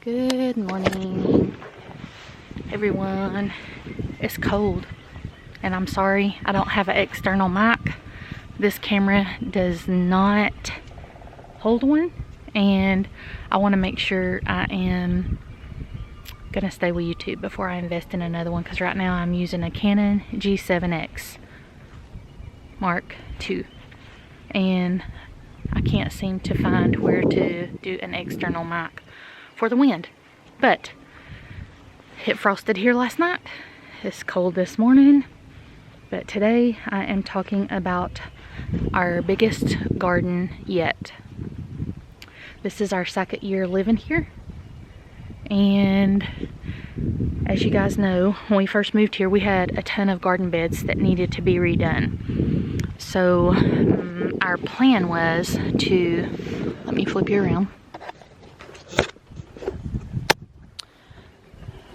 Good morning, everyone. It's cold, and I'm sorry I don't have an external mic. This camera does not hold one, and I want to make sure I am gonna stay with YouTube before I invest in another one, because right now I'm using a Canon G7X Mark II, and I can't seem to find where to do an external mic for the wind. But it frosted here last night. It's cold this morning, but today I am talking about our biggest garden yet. This is our second year living here, and as you guys know, when we first moved here we had a ton of garden beds that needed to be redone. So our plan was to, let me flip you around.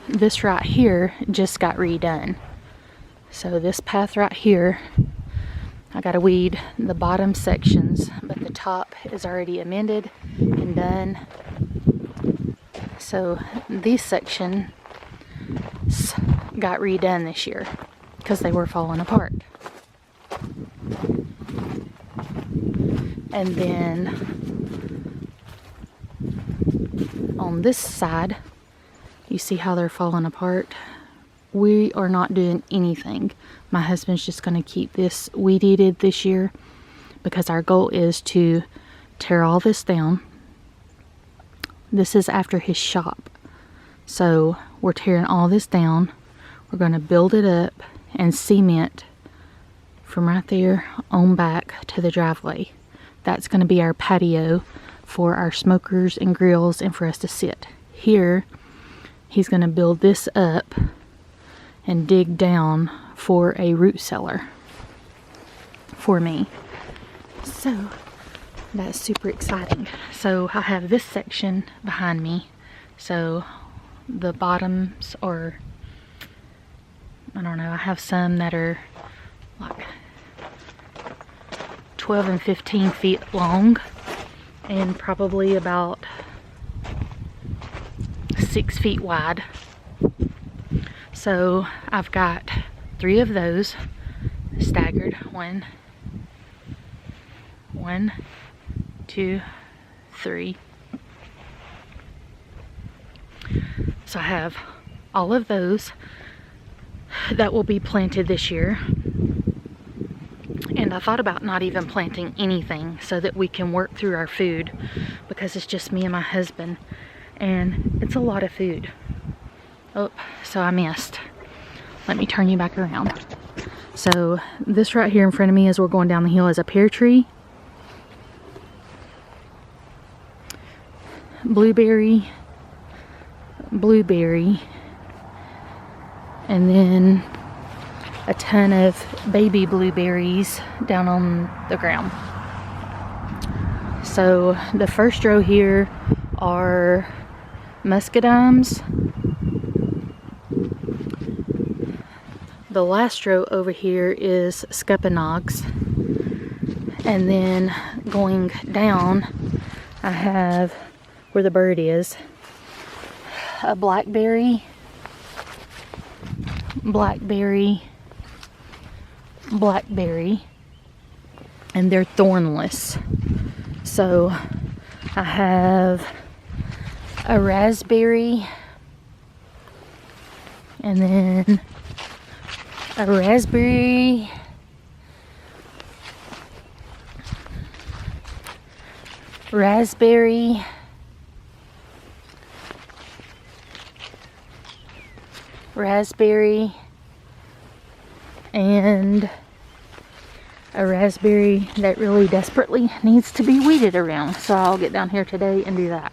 This right here just got redone. So this path right here, I gotta weed the bottom sections, but the top is already amended and done. So these sections got redone this year because they were falling apart. And then on this side, you see how they're falling apart? We are not doing anything. My husband's just going to keep this weed-eated this year, because our goal is to tear all this down. This is after his shop. So we're tearing all this down. We're going to build it up and cement from right there on back to the driveway. That's going to be our patio for our smokers and grills and for us to sit. Here, he's going to build this up and dig down for a root cellar for me. So that's super exciting. So I have this section behind me. So the bottoms are, I don't know, I have some that are like 12 and 15 feet long and probably about 6 feet wide. So I've got 3 of those staggered. 1, 2, 3. So I have all of those that will be planted this year. And I thought about not even planting anything so that we can work through our food, because it's just me and my husband, and it's a lot of food. Oh, so I missed. Let me turn you back around. So this right here in front of me as we're going down the hill is a pear tree, blueberry, and then a ton of baby blueberries down on the ground. So the first row here are muscadines. The last row over here is scuppernongs. And then going down, I have, where the bird is, a blackberry, and they're thornless. So I have a raspberry, and then a raspberry, and a raspberry that really desperately needs to be weeded around. So I'll get down here today and do that.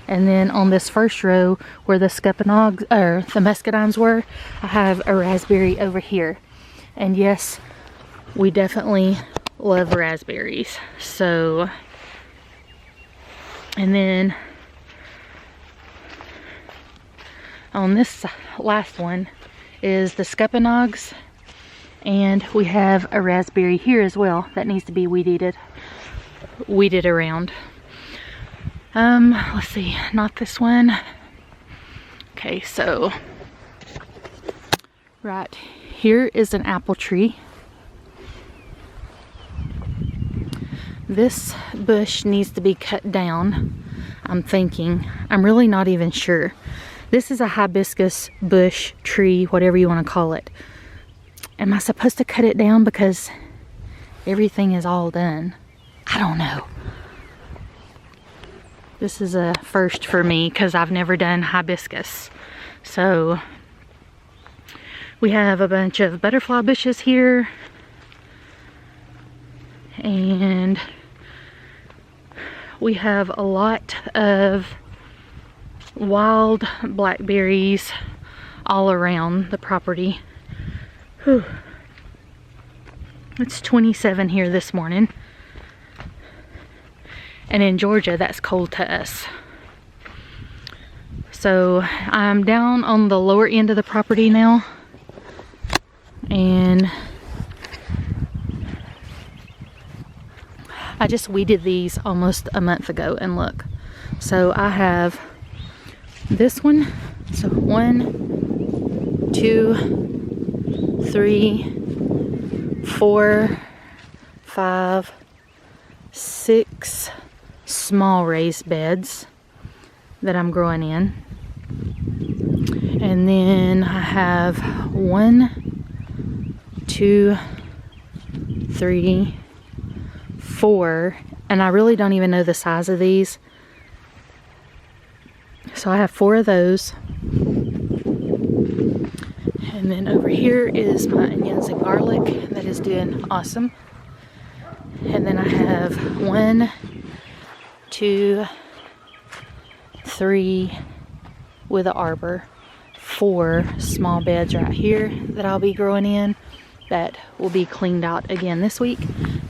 And then on this first row where the scuppernongs or the muscadines were, I have a raspberry over here. And yes, we definitely love raspberries. So, and then on this last one is the scuppernongs, and we have a raspberry here as well that needs to be weeded around. Let's see, not this one. Okay, so right here is an apple tree. This bush needs to be cut down, I'm thinking. I'm really not even sure. This is a hibiscus bush, tree, whatever you want to call it. Am I supposed to cut it down because everything is all done? I don't know. This is a first for me because I've never done hibiscus. So we have a bunch of butterfly bushes here. And we have a lot of wild blackberries all around the property. Whew. It's 27 here this morning. And in Georgia, that's cold to us. So I'm down on the lower end of the property now. And I just weeded these almost a month ago, and look. So I have this one. So 1, 2, 3, 4, 5, 6 small raised beds that I'm growing in. And then I have 1, 2, 3, 4, and I really don't even know the size of these. So I have 4 of those. And then over here is my onions and garlic that is doing awesome. And then I have 1, 2, 3 with an arbor, 4 small beds right here that I'll be growing in that will be cleaned out again this week.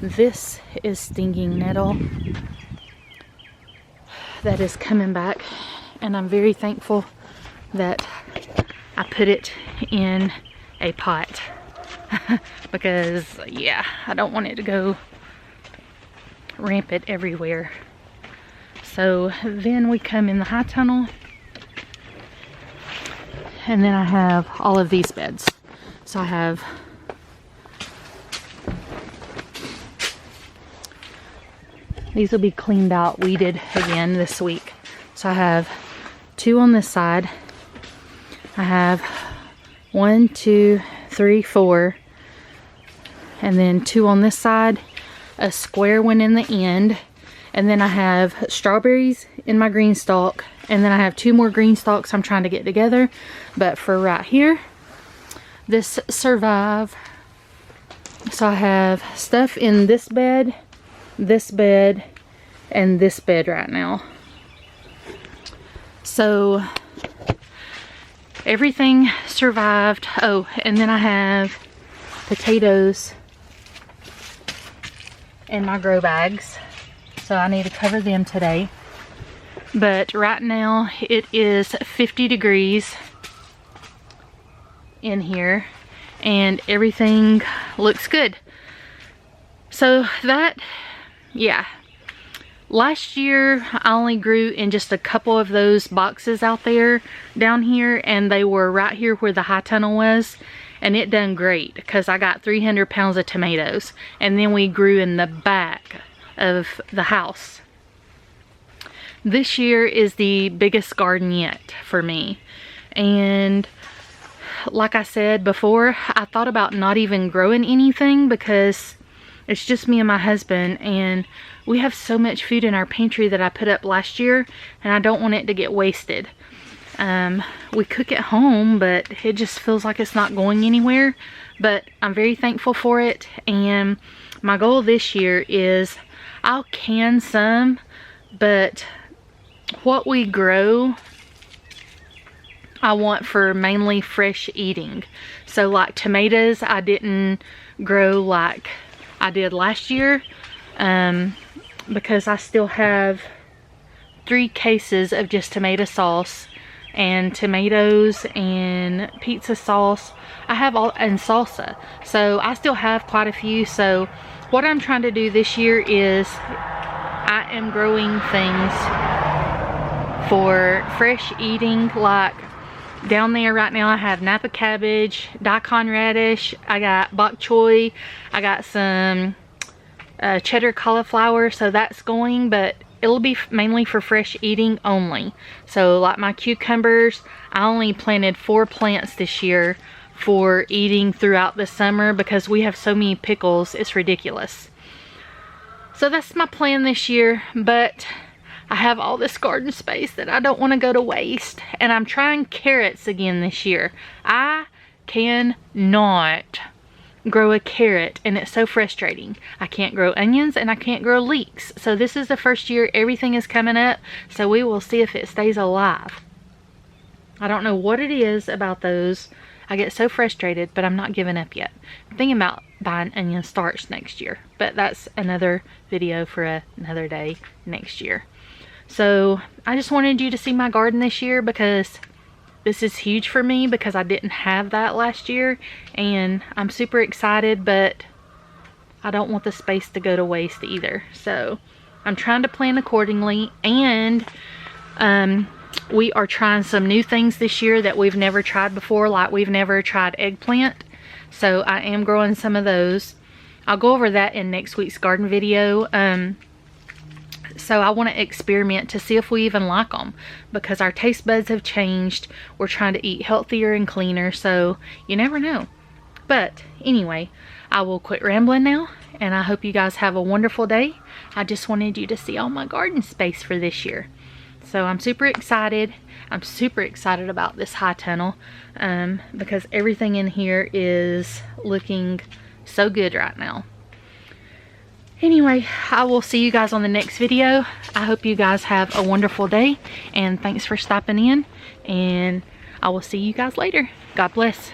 This is stinging nettle that is coming back, and I'm very thankful that I put it in a pot because yeah, I don't want it to go rampant everywhere. So then we come in the high tunnel, and then I have all of these beds. So I have these will be cleaned out, weeded again this week. So I have 2 on this side. I have 1, 2, 3, 4, and then 2 on this side, a square one in the end, and then I have strawberries in my green stalk, and then I have 2 more green stalks I'm trying to get together. But for right here, this survive. So I have stuff in this bed, and this bed right now. So everything survived. Oh, and then I have potatoes in my grow bags, so I need to cover them today. But right now it is 50 degrees in here and everything looks good. So that, yeah, last year I only grew in just a couple of those boxes out there down here, and they were right here where the high tunnel was, and it done great because I got 300 pounds of tomatoes. And then we grew in the back of the house. This year is the biggest garden yet for me, and like I said before, I thought about not even growing anything because it's just me and my husband, and we have so much food in our pantry that I put up last year, and I don't want it to get wasted. We cook at home, but it just feels like it's not going anywhere. But I'm very thankful for it, and my goal this year is I'll can some, but what we grow I want for mainly fresh eating. So like tomatoes, I didn't grow like I did last year because I still have 3 cases of just tomato sauce and tomatoes and pizza sauce. I have all, and salsa. So I still have quite a few. So what I'm trying to do this year is I am growing things for fresh eating. Like down there right now I have Napa cabbage, daikon radish, I got bok choy, I got some cheddar cauliflower, so that's going, but it'll be mainly for fresh eating only. So like my cucumbers, I only planted 4 plants this year for eating throughout the summer because we have so many pickles, it's ridiculous. So that's my plan this year, but I have all this garden space that I don't want to go to waste, and I'm trying carrots again this year. I cannot grow a carrot, and it's so frustrating. I can't grow onions and I can't grow leeks. So this is the first year everything is coming up, so we will see if it stays alive. I don't know what it is about those. I get so frustrated, but I'm not giving up yet. I'm thinking about buying onion starch next year, but that's another video for another day next year. So I just wanted you to see my garden this year because this is huge for me, because I didn't have that last year, and I'm super excited, but I don't want the space to go to waste either. So I'm trying to plan accordingly, and we are trying some new things this year that we've never tried before. Like we've never tried eggplant, so I am growing some of those. I'll go over that in next week's garden video. So I want to experiment to see if we even like them, because our taste buds have changed. We're trying to eat healthier and cleaner, so you never know. But anyway, I will quit rambling now, and I hope you guys have a wonderful day. I just wanted you to see all my garden space for this year. So I'm super excited. I'm super excited about this high tunnel because everything in here is looking so good right now. Anyway, I will see you guys on the next video. I hope you guys have a wonderful day, and thanks for stopping in, and I will see you guys later. God bless.